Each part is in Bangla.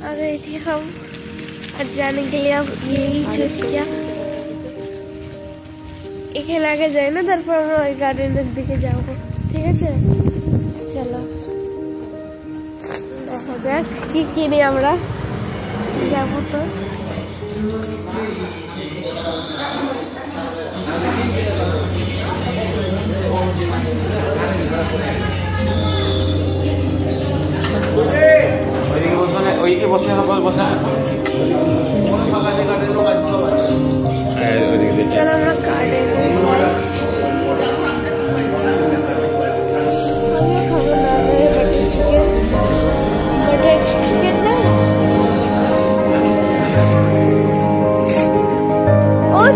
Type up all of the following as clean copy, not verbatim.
आ गए थे हम और जाने के लिए अब यही चूज किया। এখানে আগে যাই না, তারপর আমরা ওই গার্ডেনের দিকে যাবো। ঠিক আছে, চলো দেখা যাক কি কিনে আমরা যাবো। তো বসে চলো আমরা গার্ডেনে যাই।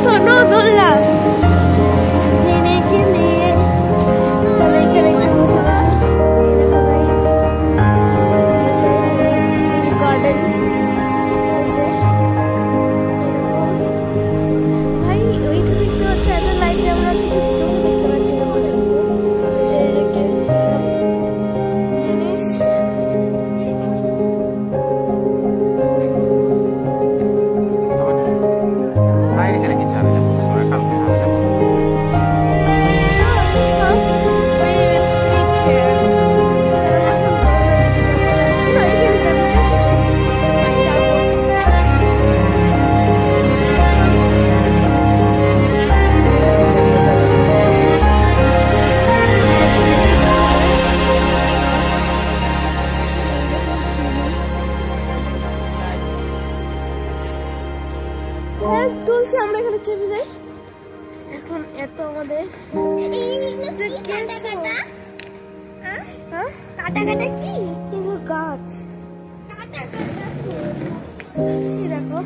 सोनो दुल्ला जीने के लिए चलो इधर गार्डन। भाई वही तो देखते अच्छा है, लाइट আমরা কিছু চোখে দেখতে পাচ্ছি না মজার মতো জিনিস। তুলছি আমরা এখানে চেপে যাই। এখন এত আমাদের গাছ দেখো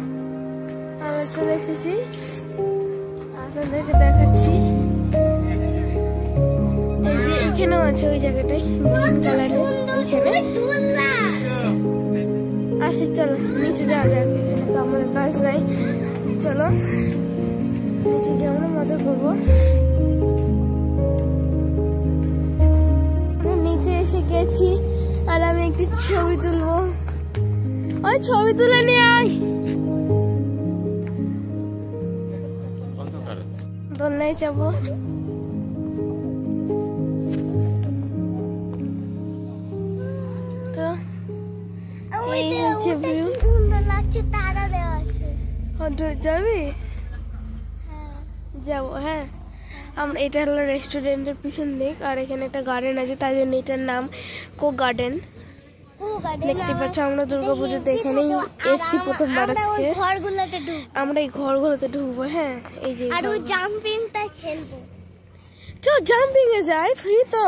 আমরা চলে এসেছি, আপনাদেরকে দেখাচ্ছি। এখানেও আছে ওই জায়গাটায় আসি। চলো নিচে যাওয়া যাক, এখানে তো আমাদের কাজ নাই। চলো নিচে গিয়ে আমরা মজা করবো। নিচে এসে গেছি আর আমি একটি ছবি তুলবো। ওই ছবি তুলে নিয়ে আয়। দোলনায় যাবো। তো এই হচ্ছে ভিউ। যাবি? যাবো। হ্যাঁ, আমরা এটা হলো রেস্টুরেন্টের পিছন দিক, আর এখানে একটা গার্ডেন আছে, তাই জন্য এটার নাম কো গার্ডেন। দেখতে পাচ্ছ আমরা দুর্গাপুজোতে এখানেই এসছি প্রথমবার আজকে। আমরা এই ঘরগুলোতে ঢুকবো। হ্যাঁ, এই যে জাম্পিংটা খেলবো। চ জাম্পিং এ যাই, ফ্রি তো।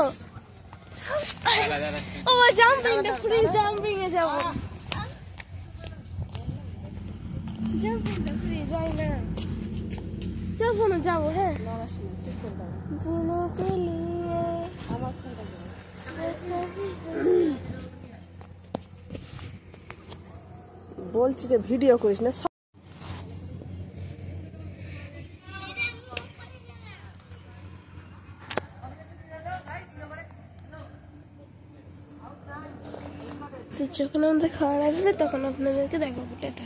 ও জাম্পিংটা ফ্রি, জাম্পিং এ যাবো। জাম্পিংটা ফ্রি, যাই না। চল শোনো যাবো। হ্যাঁ, বলছি যে ভিডিও করিস না। তো যখন আমাদের খাবার আসবে তখন আপনাদেরকে দেখাবো। টাটা।